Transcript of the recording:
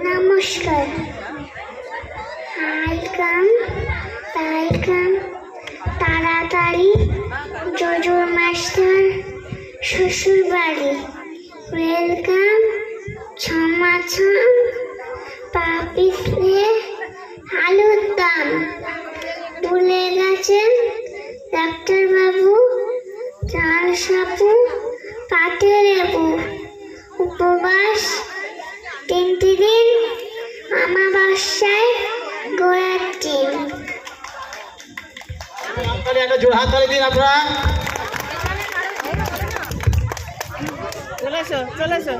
নমস্কার। Welcome welcome তাড়াতাড়ি জজুর master শ্বশুর বাড়ি। ওয়েলকাম ছমাছম পা পিছলে আলুর দাম। ভুলে গেছেন ডাক্তারবাবু চাল সাপু পাতে লেবু। উপবাস 3 দিন আমাবাস্যায় গোড়ার ডিম। একটা জোড় হাত তালি দিন আপনারা। চলে এসো